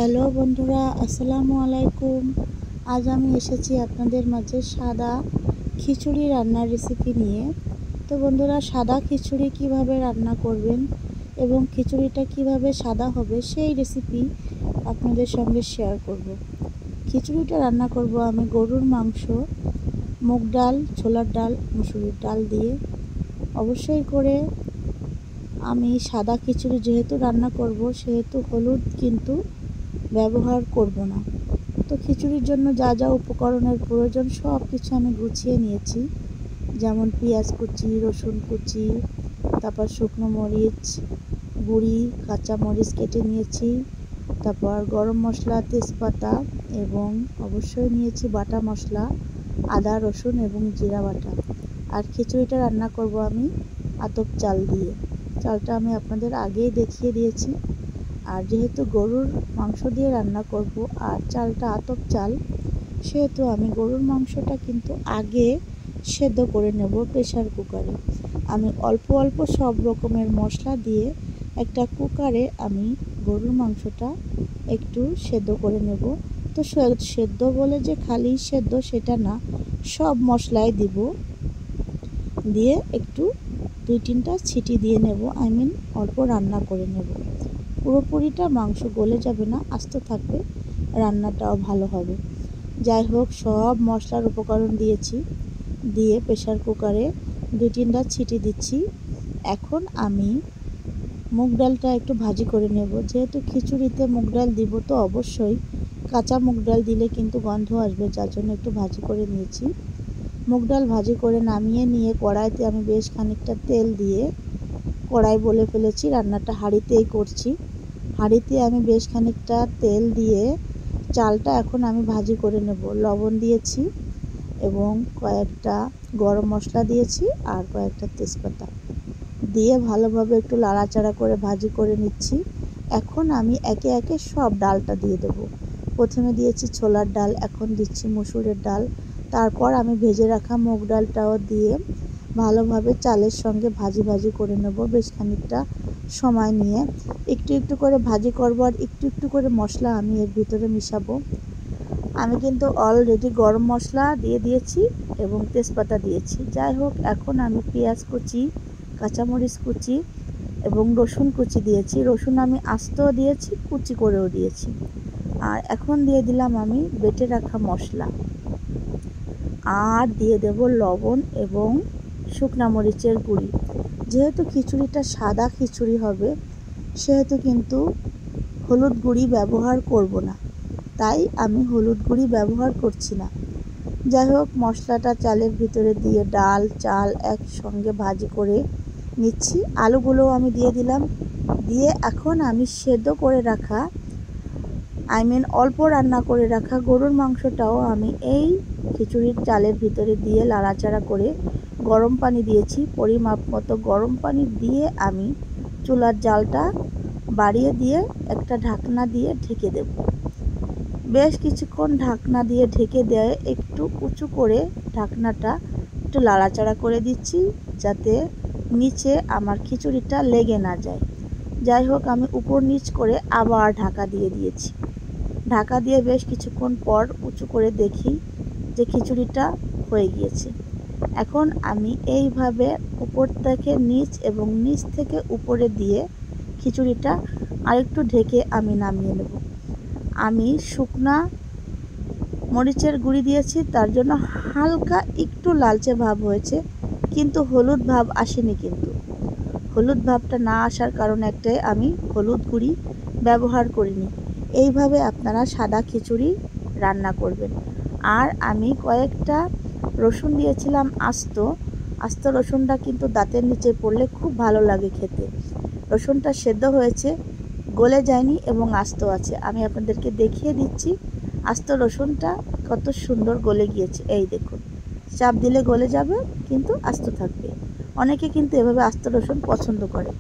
Hello বন্ধুরা, আসসালামু আলাইকুম। আজ আমি এসেছি আপনাদের মাঝে সাদা খিচুড়ি রান্নার রেসিপি নিয়ে। তো বন্ধুরা, সাদা খিচুড়ি কিভাবে রান্না করবেন এবং খিচুড়িটা কিভাবে সাদা হবে সেই রেসিপি আপনাদের সঙ্গে শেয়ার করব। খিচুড়িটা রান্না করব আমি গরুর মাংস, মুগ ডাল, ছোলার ডাল, মুসুরির ডাল দিয়ে। অবশ্যই করে আমি সাদা খিচুড়ি যেহেতু রান্না করব সেহেতু হলুদ কিন্তু ব্যবহার করব না। তো খিচুড়ির জন্য যা যা উপকরণের প্রয়োজন সব কিছু আমি গুছিয়ে নিয়েছি, যেমন পেঁয়াজ কুচি, রসুন কুচি, তারপর শুকনো মরিচ গুঁড়ি, কাঁচা মরিচ কেটে নিয়েছি, তারপর গরম মশলা, তেজপাতা এবং অবশ্যই নিয়েছি বাটা মশলা, আদা রসুন এবং জিরা বাটা। আর খিচুড়িটা রান্না করব আমি আতপ চাল দিয়ে। চালটা আমি আপনাদের আগেই দেখিয়ে দিয়েছি। আর যেহেতু গরুর মাংস দিয়ে রান্না করব আর চালটা আতপ চাল, সেহেতু আমি গরুর মাংসটা কিন্তু আগে সেদ্ধ করে নেব প্রেসার কুকারে। আমি অল্প অল্প সব রকমের মশলা দিয়ে একটা কুকারে আমি গরুর মাংসটা একটু সেদ্ধ করে নেব। তো সেদ্ধ বলে যে খালি সেদ্ধ সেটা না, সব মশলাই দিব, দিয়ে একটু 2-3টা ছিটি দিয়ে নেব। অল্প রান্না করে নেব। পুরোপুরিটা মাংস গলে যাবে না, আস্ত থাকবে, রান্নাটাও ভালো হবে। যাই হোক, সব মশলার উপকরণ দিয়েছি, দিয়ে প্রেসার কুকারে 2-3টা ছিটি দিচ্ছি। এখন আমি মুগ ডালটা একটু ভাজি করে নেব। যেহেতু খিচুড়িতে মুগ ডাল দিব, তো অবশ্যই কাঁচা মুগ ডাল দিলে কিন্তু গন্ধ আসবে, যার জন্য একটু ভাজি করে নিয়েছি। মুগ ডাল ভাজি করে নামিয়ে নিয়ে কড়াইতে আমি বেশ খানিকটা তেল দিয়ে, কড়াই বলে ফেলেছি, রান্নাটা হাঁড়িতেই করছি। হাঁড়িতে আমি বেশ খানিকটা তেল দিয়ে চালটা এখন আমি ভাজি করে নেব। লবণ দিয়েছি এবং কয়েকটা গরম মশলা দিয়েছি আর কয়েকটা তেজপাতা দিয়ে ভালোভাবে একটু নাড়াচাড়া করে ভাজি করে নিচ্ছি। এখন আমি একে একে সব ডালটা দিয়ে দেবো। প্রথমে দিয়েছি ছোলার ডাল, এখন দিচ্ছি মুসুরের ডাল, তারপর আমি ভেজে রাখা মুগ ডালটাও দিয়ে ভালোভাবে চালের সঙ্গে ভাজি ভাজি করে নেব বেশ খানিকটা সময় নিয়ে। একটু একটু করে ভাজি করব আর একটু একটু করে মশলা আমি এর ভিতরে মিশাবো। আমি কিন্তু অলরেডি গরম মশলা দিয়ে দিয়েছি এবং তেজপাতা দিয়েছি। যাই হোক, এখন আমি পেঁয়াজ কুচি, কাঁচামরিচ কুচি এবং রসুন কুচি দিয়েছি। রসুন আমি আস্তও দিয়েছি, কুচি করেও দিয়েছি। আর এখন দিয়ে দিলাম আমি বেটে রাখা মশলা, আর দিয়ে দেব লবণ এবং শুকনা মরিচের গুঁড়ি। যেহেতু খিচুড়িটা সাদা খিচুড়ি হবে, সেহেতু কিন্তু হলুদ গুঁড়ি ব্যবহার করব না, তাই আমি হলুদ গুঁড়ি ব্যবহার করছি না। যাই হোক, মশলাটা চালের ভিতরে দিয়ে ডাল চাল একসঙ্গে ভাজি করে নিচ্ছি। আলুগুলোও আমি দিয়ে দিলাম, দিয়ে এখন আমি সেদ্ধ করে রাখা, অল্প রান্না করে রাখা গরুর মাংসটাও আমি এই খিচুড়ির চালের ভিতরে দিয়ে নাড়াচাড়া করে গরম পানি দিয়েছি। পরিমাপ মতো গরম পানি দিয়ে আমি চুলার জালটা বাড়িয়ে দিয়ে একটা ঢাকনা দিয়ে ঢেকে দেব। বেশ কিছুক্ষণ ঢাকনা দিয়ে ঢেকে দেয়, একটু উঁচু করে ঢাকনাটা একটু নাড়াচাড়া করে দিচ্ছি, যাতে নিচে আমার খিচুড়িটা লেগে না যায়। যাই হোক, আমি উপর নিচ করে আবার ঢাকা দিয়ে দিয়েছি। ঢাকা দিয়ে বেশ কিছুক্ষণ পর উঁচু করে দেখি যে খিচুড়িটা হয়ে গিয়েছে। এখন আমি এইভাবে উপর থেকে নিচ এবং নিচ থেকে উপরে দিয়ে খিচুড়িটা আরেকটু ঢেকে আমি নামিয়ে নেব। আমি শুকনা মরিচের গুঁড়ি দিয়েছি, তার জন্য হালকা একটু লালচে ভাব হয়েছে, কিন্তু হলুদ ভাব আসেনি। কিন্তু হলুদ ভাবটা না আসার কারণ একটাই, আমি হলুদ গুঁড়ি ব্যবহার করিনি। এইভাবে আপনারা সাদা খিচুড়ি রান্না করবেন। আর আমি কয়েকটা রসুন দিয়েছিলাম আস্ত রসুনটা কিন্তু দাঁতের নিচে পড়লে খুব ভালো লাগে খেতে। রসুনটা সেদ্ধ হয়েছে, গলে যায়নি এবং আস্ত আছে। আমি আপনাদেরকে দেখিয়ে দিচ্ছি আস্ত রসুনটা কত সুন্দর গলে গিয়েছে। এই দেখুন, চাপ দিলে গলে যাবে কিন্তু আস্ত থাকবে। অনেকে কিন্তু এভাবে আস্ত রসুন পছন্দ করে।